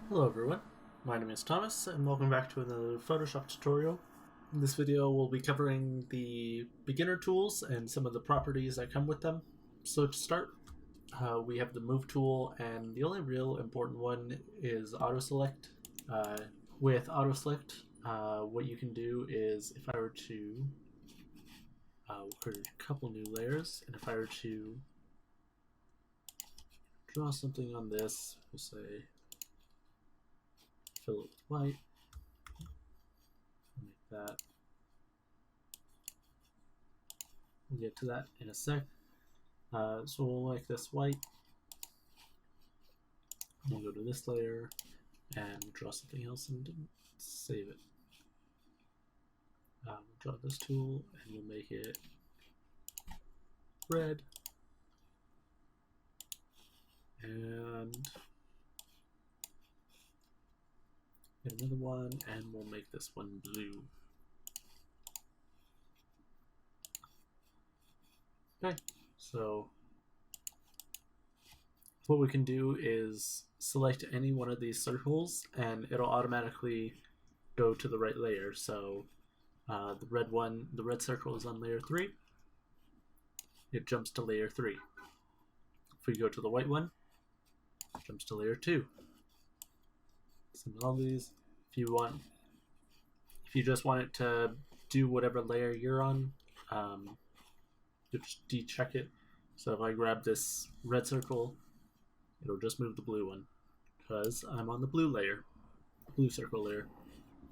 Hello everyone, my name is Thomas and welcome back to another Photoshop tutorial. In this video we'll be covering the beginner tools and some of the properties that come with them. So to start, we have the move tool, and the only real important one is auto select. With auto select, what you can do is if I were to create a couple new layers, and if I were to draw something on this, we'll say fill it with white, make that. We'll get to that in a sec. So we'll make this white. We'll go to this layer and draw something else and save it. We'll draw this tool and we'll make it red. And get another one, and we'll make this one blue. Okay, so what we can do is select any one of these circles and it'll automatically go to the right layer. So the red circle is on layer 3. It jumps to layer 3. If we go to the white one, it jumps to layer 2. Select all these. If you just want it to do whatever layer you're on, you just decheck it. So if I grab this red circle, it'll just move the blue one because I'm on the blue layer, blue circle layer.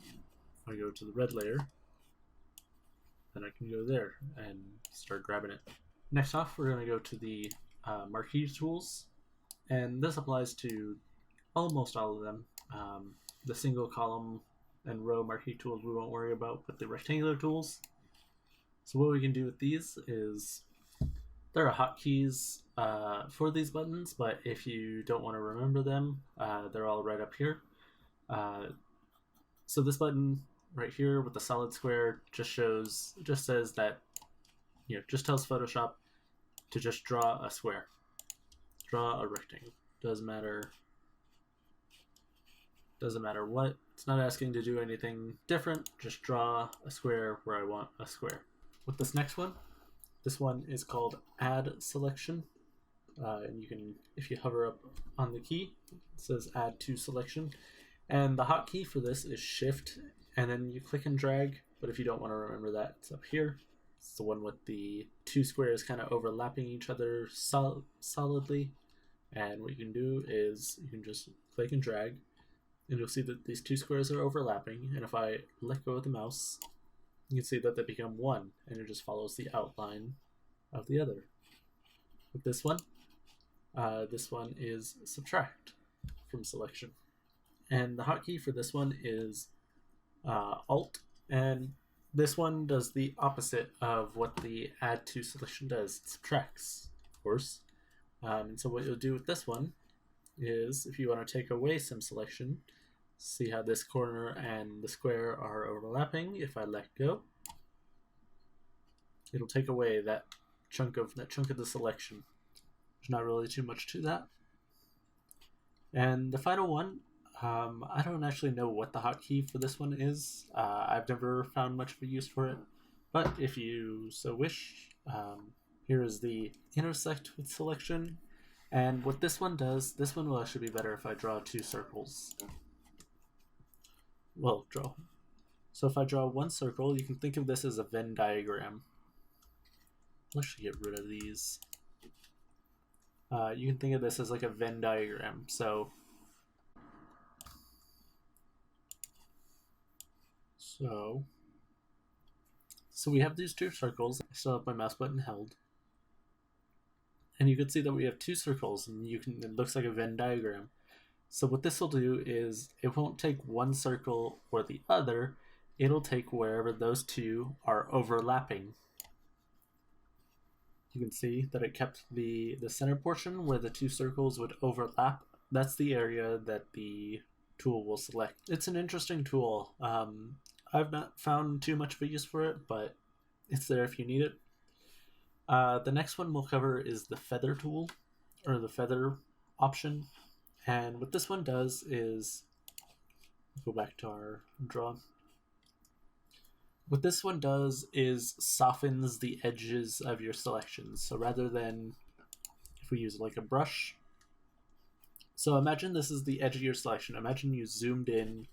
If I go to the red layer, then I can go there and start grabbing it. Next off, we're going to go to the Marquee Tools, and this applies to almost all of them. The single column and row marquee tools we won't worry about, but the rectangular tools. So what we can do with these is there are hotkeys for these buttons, but if you don't want to remember them, they're all right up here. So this button right here with the solid square just says that, just tells Photoshop to just draw a square, draw a rectangle. Doesn't matter what. It's not asking to do anything different. Just draw a square where I want a square. With this next one, this one is called Add Selection. And you can, if you hover up on the key, it says Add to Selection. And the hotkey for this is Shift, and then you click and drag. But if you don't want to remember that, it's up here. It's the one with the two squares kind of overlapping each other solidly. And what you can do is you can just click and drag, and you'll see that these two squares are overlapping, and if I let go of the mouse, you can see that they become one, and it just follows the outline of the other. With this one is subtract from selection. And the hotkey for this one is Alt, and this one does the opposite of what the add to selection does. It subtracts, of course. And so what you'll do with this one is, if you want to take away some selection, see how this corner and the square are overlapping. If I let go, it'll take away that chunk of the selection. There's not really too much to that. And the final one, I don't actually know what the hotkey for this one is. I've never found much of a use for it, but if you so wish, here is the intersect with selection. And what this one does, this one will actually be better if I draw two circles. Well, draw. So if I draw one circle, you can think of this as a Venn diagram. Let's actually get rid of these. You can think of this as like a Venn diagram. So we have these two circles. I still have my mouse button held. And you can see that we have two circles, and it looks like a Venn diagram. So what this will do is it won't take one circle or the other, it'll take wherever those two are overlapping. You can see that it kept the center portion where the two circles would overlap. That's the area that the tool will select. It's an interesting tool. I've not found too much of a use for it, but it's there if you need it. The next one we'll cover is the feather tool, or the feather option. And what this one does is, go back to our draw. What this one does is softens the edges of your selections. So rather than, if we use like a brush, so imagine this is the edge of your selection. Imagine you zoomed in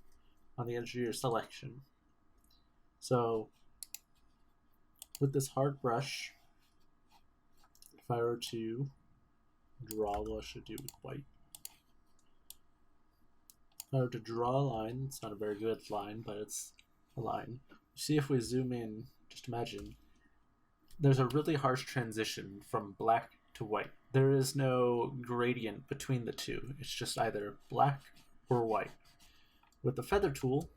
on the edge of your selection. So with this hard brush, if I were to draw, what I should do with white. If I were to draw a line, it's not a very good line, but it's a line. See, if we zoom in, just imagine, there's a really harsh transition from black to white. There is no gradient between the two. It's just either black or white. With the feather tool,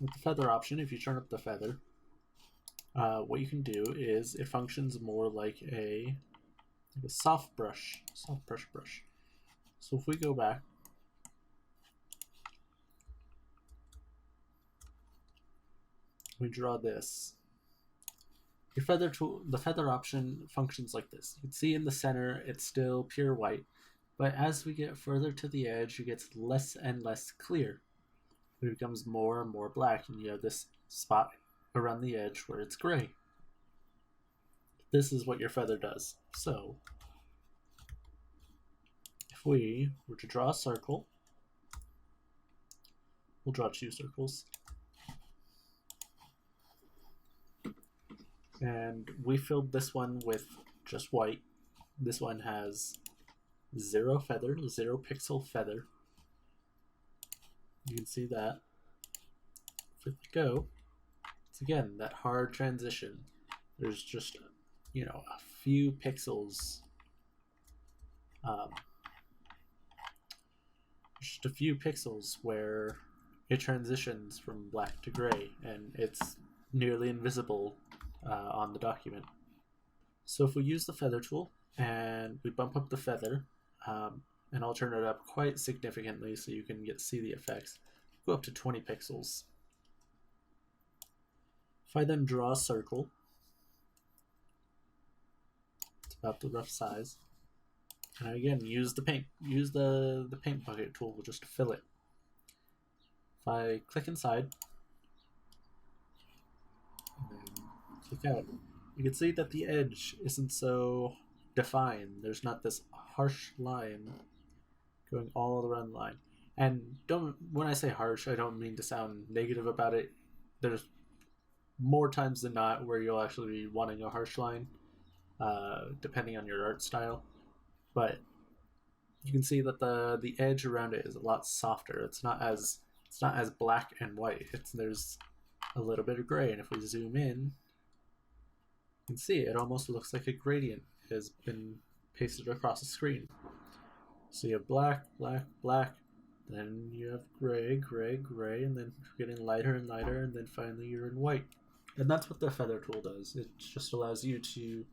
with the feather option, if you turn up the feather, what you can do is it functions more like a soft brush brush. So if we go back, we draw this. Your feather tool, the feather option functions like this. You can see in the center, it's still pure white, but as we get further to the edge, it gets less and less clear. It becomes more and more black, and you have this spot around the edge where it's gray. This is what your feather does. So if we were to draw a circle, we'll draw 2 circles. And we filled this one with just white. This one has 0 feather, 0 pixel feather. You can see that. If we let go, it's again that hard transition. There's just, you know, a few pixels. Just a few pixels where it transitions from black to gray, and it's nearly invisible on the document. So if we use the feather tool and we bump up the feather, and I'll turn it up quite significantly so you can see the effects, go up to 20 pixels. If I then draw a circle, it's about the rough size, and I again use the paint bucket tool just to fill it. If I click inside, and then click out, you can see that the edge isn't so defined. There's not this harsh line going all around the line. And when I say harsh, I don't mean to sound negative about it. There's more times than not where you'll actually be wanting a harsh line, depending on your art style. But you can see that the edge around it is a lot softer. It's not as black and white. There's a little bit of gray, and if we zoom in, you can see it almost looks like a gradient has been pasted across the screen. So you have black, black, black, then you have gray, gray, gray, and then getting lighter and lighter, and then finally you're in white. And that's what the feather tool does. It just allows you to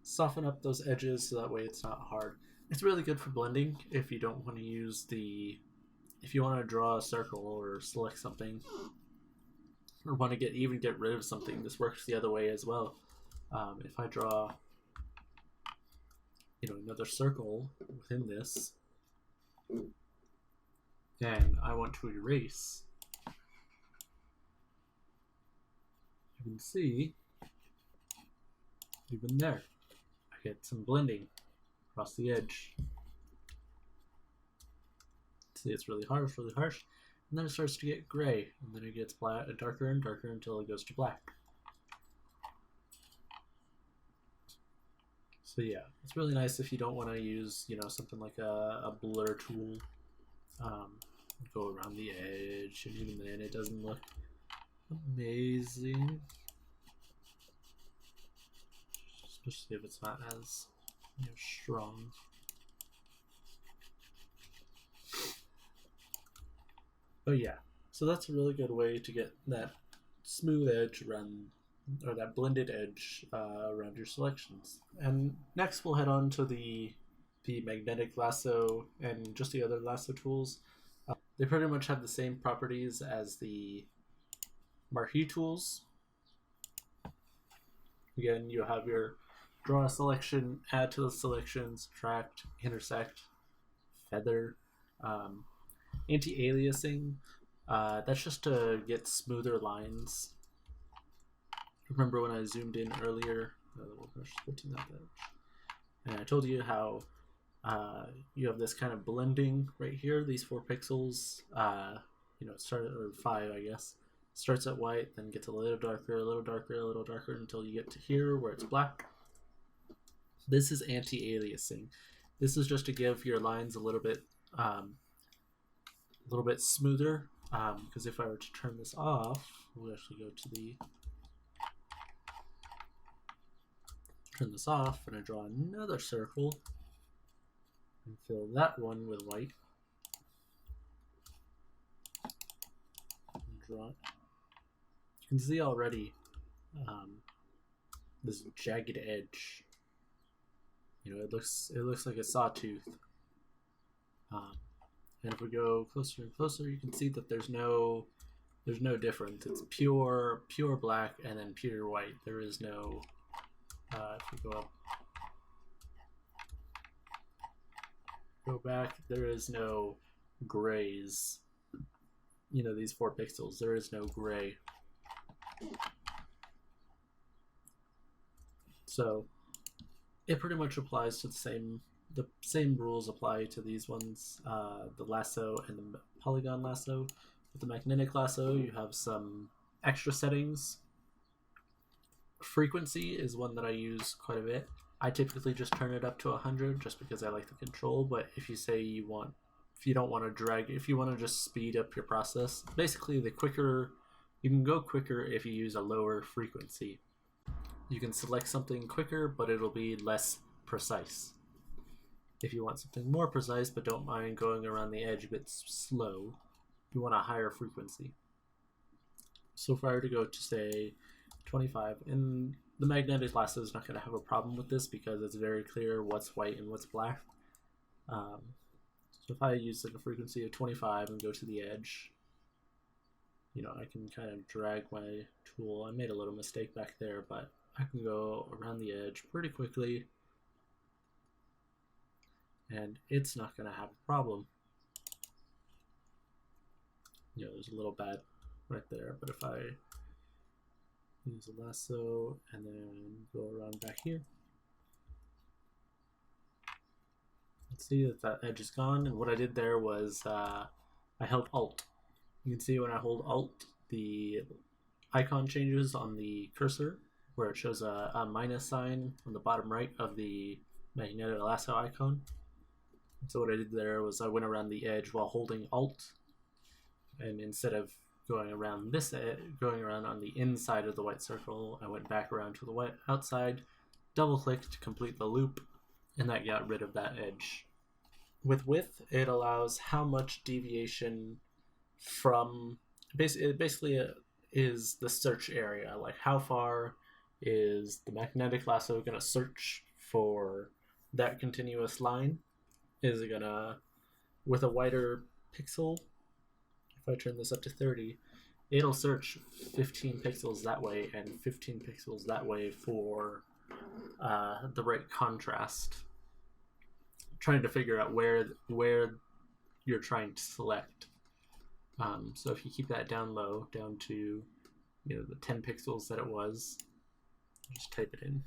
soften up those edges so that way it's not hard. It's really good for blending if you don't want to if you want to draw a circle or select something, or want to get rid of something. This works the other way as well. If I draw, another circle within this, and I want to erase, you can see even there, I get some blending across the edge. See, it's really harsh, and then it starts to get gray, and then it gets darker and darker until it goes to black. So yeah, it's really nice if you don't want to use, something like a blur tool, go around the edge, and even then it doesn't look amazing, especially if it's not as strong. But yeah, so that's a really good way to get that smooth edge around, or that blended edge around your selections. And next we'll head on to the magnetic lasso and just the other lasso tools. They pretty much have the same properties as the Marquee Tools. Again, you have your draw a selection, add to the selection, subtract, intersect, feather, Anti-Aliasing, that's just to get smoother lines. Remember when I zoomed in earlier? And I told you how you have this kind of blending right here, these 4 pixels, or 5, I guess. Starts at white, then gets a little darker, a little darker, a little darker until you get to here where it's black. This is anti-aliasing. This is just to give your lines a little bit smoother. Because if I were to turn this off, we'll actually go to the turn this off, and I draw another circle and fill that one with white. And draw it. You can see already this jagged edge. It looks like a sawtooth. And if we go closer and closer, you can see that there's no difference. It's pure black and then pure white. There is no. If we go back, there is no grays. These 4 pixels. There is no gray. So it pretty much applies to the same rules apply to these ones, the lasso and the polygon lasso. With the magnetic lasso, you have some extra settings. Frequency is one that I use quite a bit. I typically just turn it up to 100 just because I like the control, but if you say if you don't want to drag, if you want to just speed up your process, basically you can go quicker if you use a lower frequency. You can select something quicker, but it'll be less precise. If you want something more precise but don't mind going around the edge a bit slow, you want a higher frequency. So if I were to go to, say, 25, and the magnetic lasso is not going to have a problem with this because it's very clear what's white and what's black. So if I use like a frequency of 25 and go to the edge, I can kind of drag my tool. I made a little mistake back there, but I can go around the edge pretty quickly, and it's not going to have a problem. There's a little bad right there, but if I use a lasso and then go around back here, let's see that edge is gone. And what I did there was I held Alt. You can see when I hold Alt, the icon changes on the cursor, where it shows a minus sign on the bottom right of the magnetic lasso icon. So what I did there was I went around the edge while holding Alt, and instead of going around going around on the inside of the white circle, I went back around to the white outside, double-clicked to complete the loop, and that got rid of that edge. With width, it allows how much deviation from basically is the search area, like how far is the magnetic lasso going to search for that continuous line? Is it gonna, with a wider pixel, if I turn this up to 30, it'll search 15 pixels that way and 15 pixels that way for the right contrast, trying to figure out where you're trying to select. So if you keep that down low, down to the 10 pixels that it was, just type it in.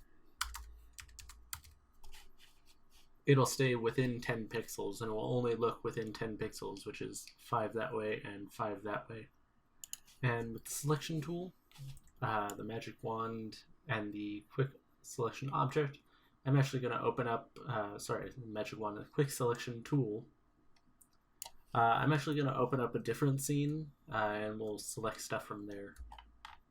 It'll stay within 10 pixels and it will only look within 10 pixels, which is 5 that way and 5 that way. And with the selection tool, the magic wand, and the quick selection object, I'm actually going to open up, the magic wand and quick selection tool. I'm actually going to open up a different scene and we'll select stuff from there.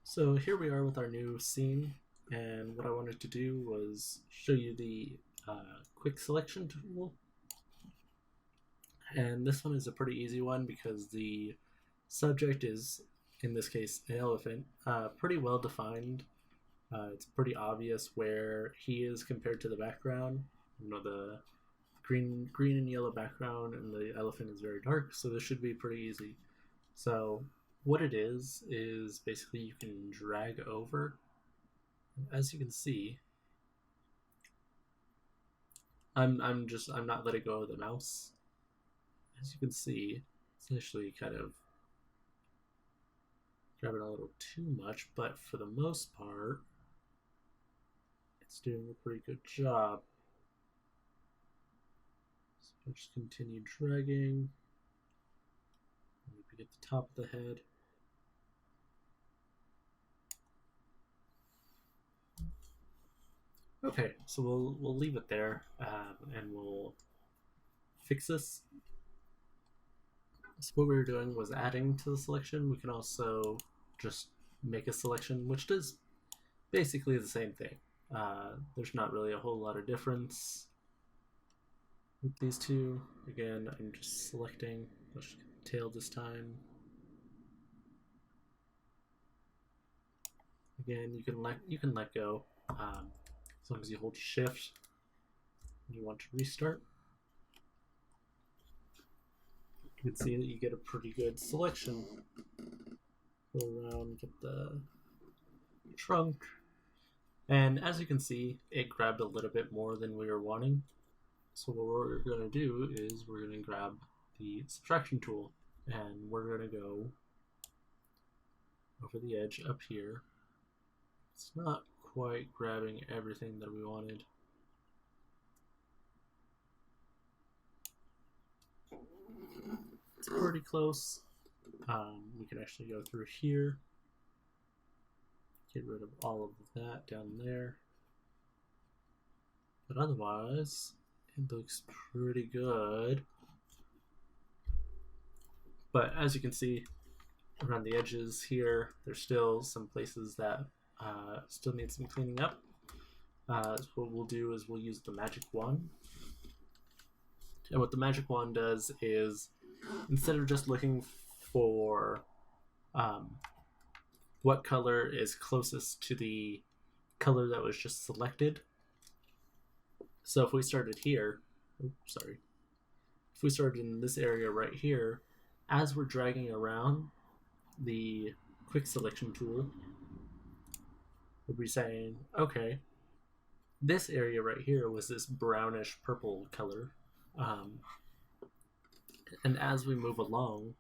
So here we are with our new scene, and what I wanted to do was show you the quick selection tool. And this one is a pretty easy one because the subject is, in this case, an elephant, pretty well defined. It's pretty obvious where he is compared to the background. The green and yellow background, and the elephant is very dark, so this should be pretty easy. So what it is basically you can drag over. As you can see, I'm not letting go of the mouse, as you can see, it's actually kind of grabbing a little too much, but for the most part, it's doing a pretty good job. So I'll just continue dragging. Maybe get the top of the head. Okay, so we'll leave it there, and we'll fix this. So what we were doing was adding to the selection. We can also just make a selection, which does basically the same thing. There's not really a whole lot of difference with these two. Again, I'm just selecting. Let's just get the tail this time. Again, you can let go as long as you hold Shift and you want to restart. You can see that you get a pretty good selection. Go around, get the trunk, and as you can see, it grabbed a little bit more than we were wanting. So what we're going to do is we're going to grab the subtraction tool, and we're going to go over the edge up here. It's not quite grabbing everything that we wanted. It's pretty close. We can actually go through here, get rid of all of that down there, but otherwise it looks pretty good. But as you can see, around the edges here, there's still some places that still need some cleaning up. So what we'll do is we'll use the magic wand, and what the magic wand does is, instead of just looking for what color is closest to the color that was just selected. So if we started here, if we started in this area right here, as we're dragging around the quick selection tool, we'll be saying, okay, this area right here was this brownish purple color. And as we move along,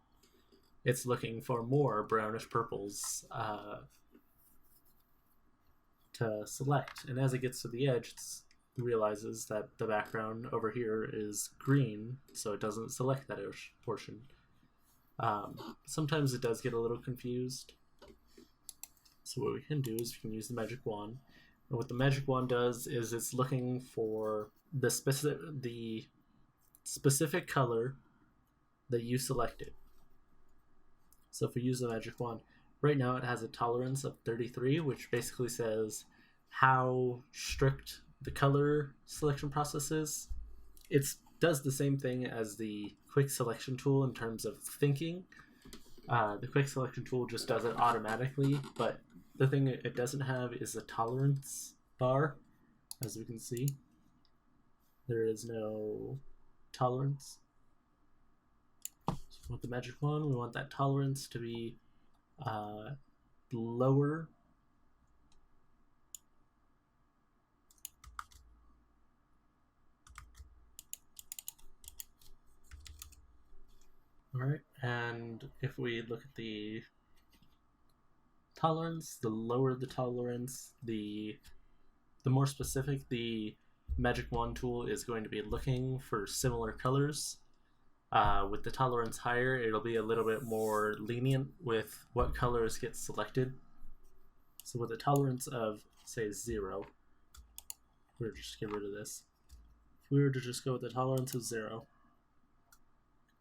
it's looking for more brownish purples to select. And as it gets to the edge, it realizes that the background over here is green, so it doesn't select that portion. Sometimes it does get a little confused. So what we can do is we can use the magic wand. And what the magic wand does is it's looking for the specific color that you selected. So if we use the magic wand, right now it has a tolerance of 33, which basically says how strict the color selection process is. It does the same thing as the quick selection tool in terms of thinking. The quick selection tool just does it automatically, but the thing it doesn't have is a tolerance bar. As we can see, there is no tolerance. So with the magic wand, we want that tolerance to be lower. All right, and if we look at the tolerance, the lower the tolerance, the more specific the magic wand tool is going to be looking for similar colors. With the tolerance higher, it'll be a little bit more lenient with what colors get selected. So with a tolerance of, say, 0, we'll just get rid of this. If we were to just go with a tolerance of 0,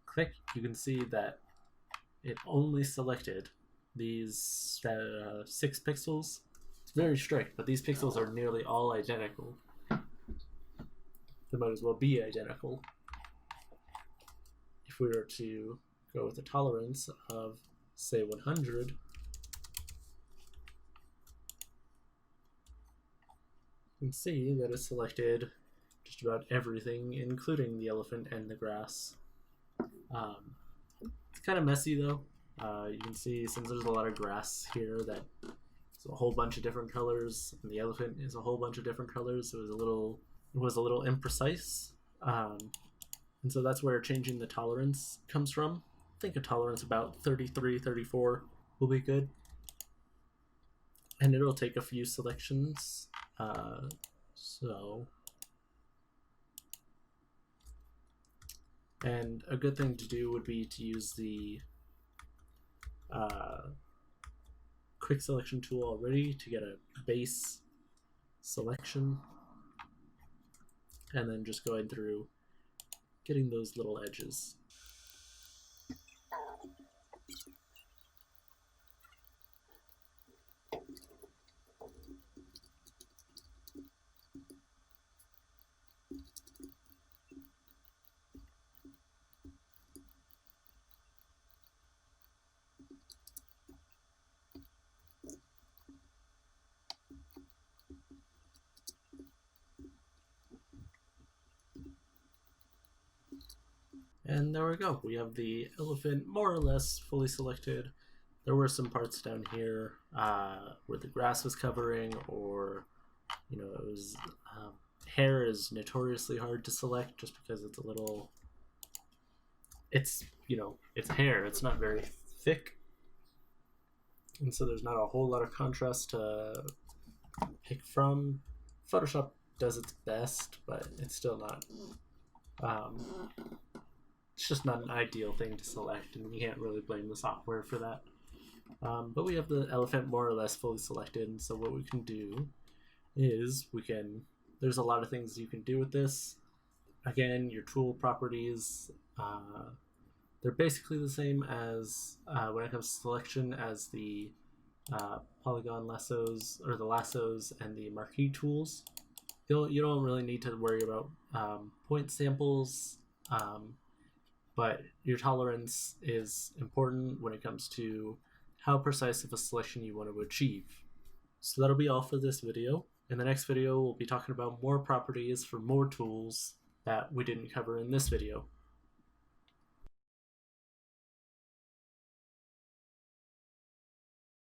click, you can see that it only selected these 6 pixels. It's very strict, but these pixels are nearly all identical. They might as well be identical. If we were to go with a tolerance of, say, 100, you can see that it selected just about everything, including the elephant and the grass. It's kind of messy though. You can see, since there's a lot of grass here, that it's a whole bunch of different colors, and the elephant is a whole bunch of different colors. So it was a little imprecise. And so that's where changing the tolerance comes from. I think a tolerance about 33, 34 will be good. And it'll take a few selections. And a good thing to do would be to use the quick selection tool already to get a base selection, and then just going through getting those little edges. And there we go. We have the elephant more or less fully selected. There were some parts down here where the grass was covering, or it was hair is notoriously hard to select just because it's a little. It's it's hair. It's not very thick, and so there's not a whole lot of contrast to pick from. Photoshop does its best, but it's still not. It's just not an ideal thing to select, and you can't really blame the software for that. But we have the elephant more or less fully selected, and so what we can do is there's a lot of things you can do with this. Again, your tool properties, they're basically the same as when it comes to selection as the polygon lassos, or the lassos and the marquee tools. You don't really need to worry about point samples, but your tolerance is important when it comes to how precise of a selection you want to achieve. So that'll be all for this video. In the next video, we'll be talking about more properties for more tools that we didn't cover in this video.